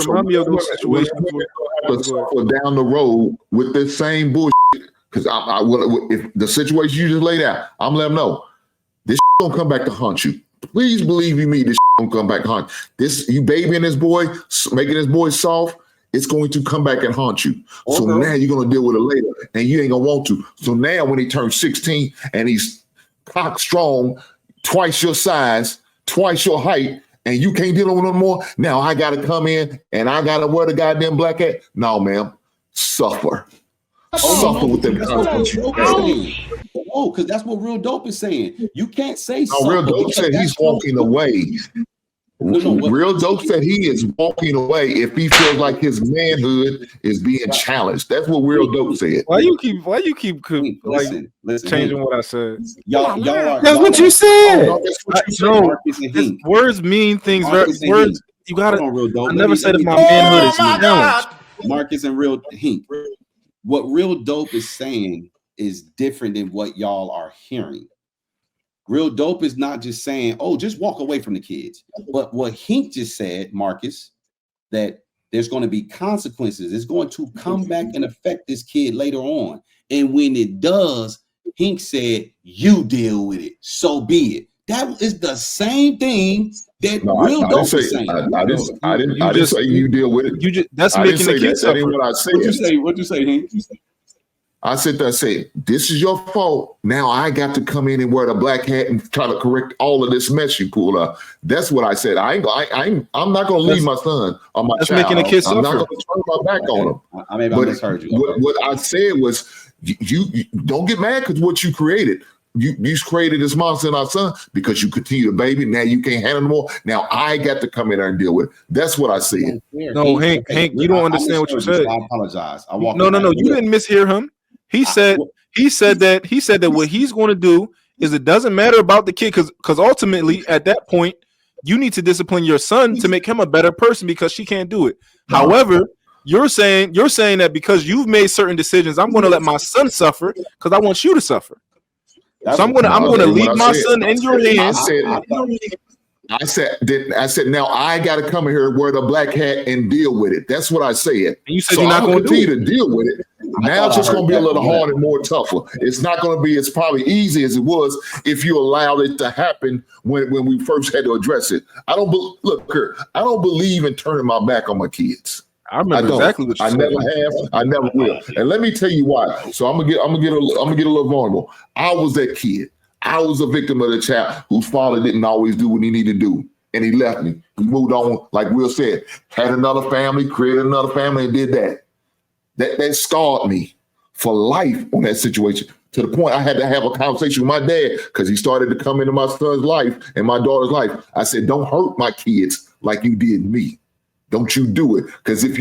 remind me of those situations down the road with this same bullshit. Because if the situation you just laid out, I'm letting them know this gonna come back to haunt you. Please believe me, this gonna come back to haunt this. You babying this boy, making this boy soft. It's going to come back and haunt you. Okay. So now you're going to deal with it later, and you ain't going to want to. So now when he turns 16 and he's cock strong, twice your size, twice your height, and you can't deal with him no more, now I got to come in and I got to wear the goddamn black hat? No, ma'am. Suffer. Suffer with them. Oh, because that's what Real Dope is saying. You can't say no, Real Dope said he's walking away. Real Dope said he is walking away if he feels like his manhood is being challenged. That's what Real Dope said. Why you keep listen, changing what I said? Y'all that's what you said. Words mean things. Words you gotta. I never said if my manhood is challenged. Marcus and Real Hink. What Real Dope is saying is different than what y'all are hearing. Real Dope is not just saying, oh, just walk away from the kids. But what Hink just said, Marcus, that there's going to be consequences. It's going to come back and affect this kid later on. And when it does, Hink said, you deal with it. So be it. That is the same thing that Real Dope is saying. I didn't say you deal with it. That's making the kids suffer. What I said. What'd you say, Hink? I sit there and say, this is your fault. Now I got to come in and wear the black hat and try to correct all of this mess you pulled up. That's what I said. I'm not going to leave my son or my child. Making the kids suffer. I'm not going to turn my back on him. Maybe I misheard you. What I said was, you don't get mad because what you created. You created this monster in our son because you continue to baby. Now you can't handle it more. Now I got to come in there and deal with it. That's what I said. No, Hank, you don't understand what you said. I apologize. No. You didn't mishear him. He said that what he's going to do is it doesn't matter about the kid because ultimately at that point you need to discipline your son to make him a better person because she can't do it. No. However, you're saying that because you've made certain decisions, I'm going to let my son suffer because I want you to suffer. So I'm going to leave my son in your hands. I said, now I got to come here, wear the black hat, and deal with it. That's what I said. And you said you're not going to continue to deal with it. Now it's just going to be a little harder and more tougher. It's not going to be as probably easy as it was if you allowed it to happen when we first had to address it. I don't believe in turning my back on my kids. I remember exactly what you said. I never have. I never will. And let me tell you why. So I'm gonna get a little vulnerable. I was that kid. I was a victim of the child whose father didn't always do what he needed to do. And he left me. He moved on, like Will said, had another family, created another family, and did that. That scarred me for life on that situation. To the point I had to have a conversation with my dad because he started to come into my son's life and my daughter's life. I said, don't hurt my kids like you did me. Don't you do it. Because if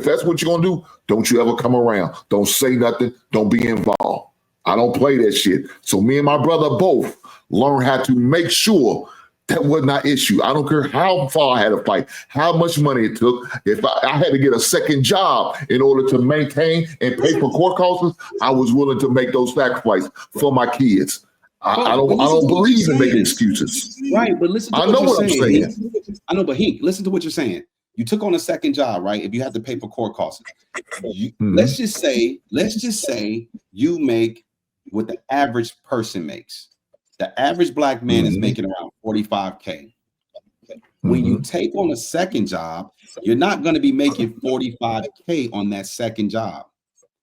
that's what you're going to do, don't you ever come around. Don't say nothing. Don't be involved. I don't play that shit. So me and my brother both learned how to make sure that was not an issue. I don't care how far I had to fight, how much money it took. If I had to get a second job in order to maintain and pay for court costs, I was willing to make those sacrifices for my kids. I don't believe in making excuses. Right, but listen to what I'm saying. I know, but listen to what you're saying. You took on a second job, right? If you have to pay for court costs, let's just say you make what the average person makes. The average black man is making around 45K. When you take on a second job, you're not going to be making 45K on that second job.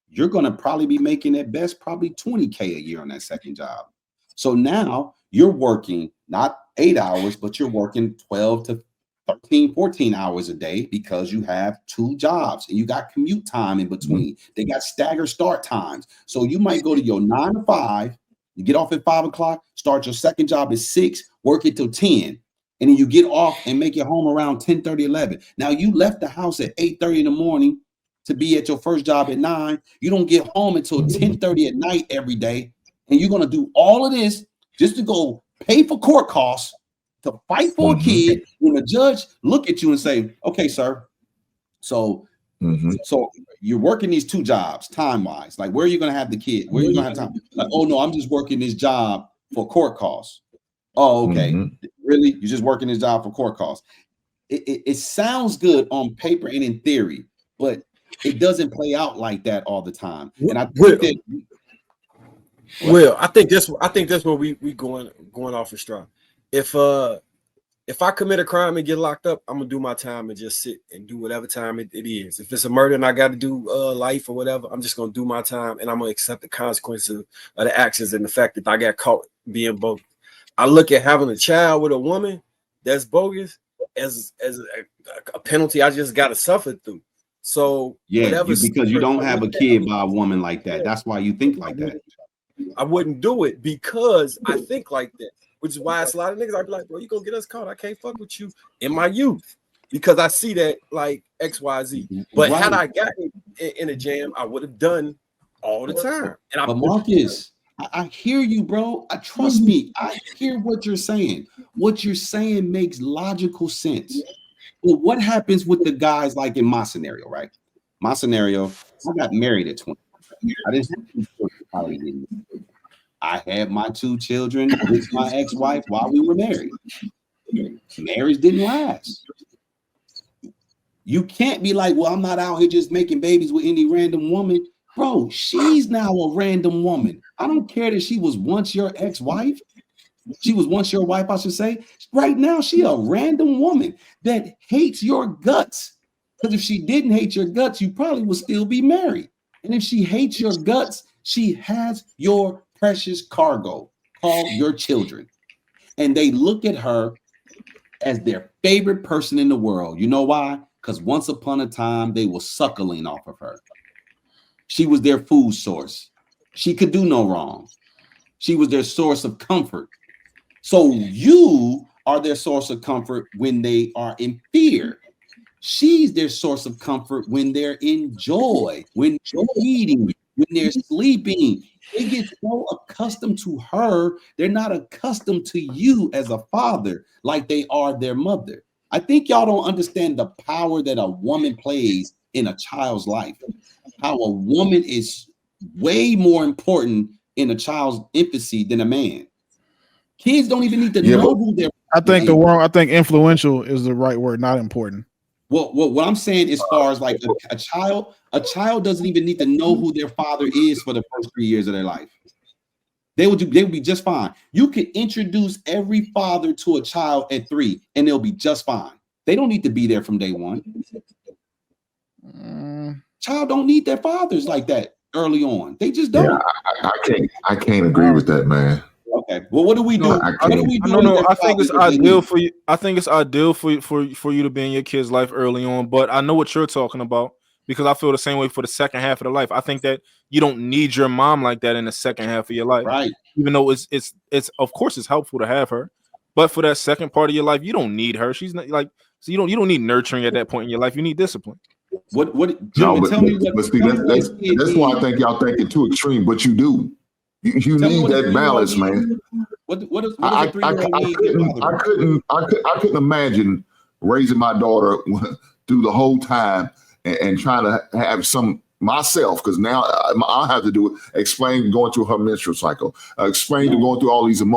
You're going to probably be making at best probably 20K a year on that second job. So now you're working not 8 hours, but you're working 12 to 13, 14 hours a day because you have two jobs and you got commute time in between. They got staggered start times. So you might go to your 9 to 5, you get off at 5 o'clock, start your second job at 6, work it till 10. And then you get off and make it home around 10:30, 11. Now you left the house at 8:30 in the morning to be at your first job at 9. You don't get home until 10:30 at night every day. And you're going to do all of this just to go pay for court costs to fight for a kid when the judge look at you and say, okay, sir, so you're working these two jobs time-wise. Like, where are you going to have the kid? Where are you going to have time? Like, oh, no, I'm just working this job for court costs. Oh, okay. Really? You're just working this job for court costs. it sounds good on paper and in theory, but it doesn't play out like that all the time. And I think that. Well, I think that's where we going off the straw. If I commit a crime and get locked up, I'm gonna do my time and just sit and do whatever time it is. If it's a murder and I got to do life or whatever, I'm just gonna do my time and I'm gonna accept the consequences of the actions and the fact that I got caught being bogus. I look at having a child with a woman that's bogus as a penalty I just got to suffer through. So because you don't have a kid by a woman like that. That's why you think like that. I wouldn't do it because I think like that. Which is why it's a lot of niggas I'd be like, bro, you gonna get us caught. I can't fuck with you in my youth because I see that like XYZ. But had I gotten in a jam, I would have done all the time. But Marcus, I hear you, bro. Trust me, I hear what you're saying. What you're saying makes logical sense. Well, what happens with the guys like in my scenario, right? My scenario, I got married at 20. I didn't have 2 children. I had my 2 children with my ex-wife while we were married. Marriage didn't last. You can't be like, well, I'm not out here just making babies with any random woman. Bro, she's now a random woman. I don't care that she was once your ex-wife. She was once your wife, I should say. Right now, she a random woman that hates your guts. Because if she didn't hate your guts, you probably would still be married. And if she hates your guts, she has your precious cargo called your children. And they look at her as their favorite person in the world. You know why? Because once upon a time, they were suckling off of her. She was their food source. She could do no wrong. She was their source of comfort. So you are their source of comfort when they are in fear. She's their source of comfort when they're in joy, when they're eating, when they're sleeping. They get so accustomed to her, they're not accustomed to you as a father like they are their mother. I think y'all don't understand the power that a woman plays in a child's life. How a woman is way more important in a child's infancy than a man. Kids don't even need to know who they're. I think influential is the right word, not important. Well, what I'm saying as far as like a child doesn't even need to know who their father is for the first 3 years of their life. They would be just fine. You could introduce every father to a child at 3 and they'll be just fine. They don't need to be there from day one. Child don't need their fathers like that early on. They just don't. Yeah, I can't agree with that, man. Okay. Well, what do we do? I think it's ideal for you. I think it's ideal for you to be in your kid's life early on. But I know what you're talking about because I feel the same way for the second half of the life. I think that you don't need your mom like that in the second half of your life, right? Even though it's of course it's helpful to have her, but for that second part of your life, you don't need her. She's not like so you don't need nurturing at that point in your life. You need discipline. Tell me that's why I think y'all think it too extreme, but you do. You need that balance, man. I couldn't imagine raising my daughter through the whole time and trying to have some myself, because now I have to do it, explain going through her menstrual cycle, explain to going through all these emotions.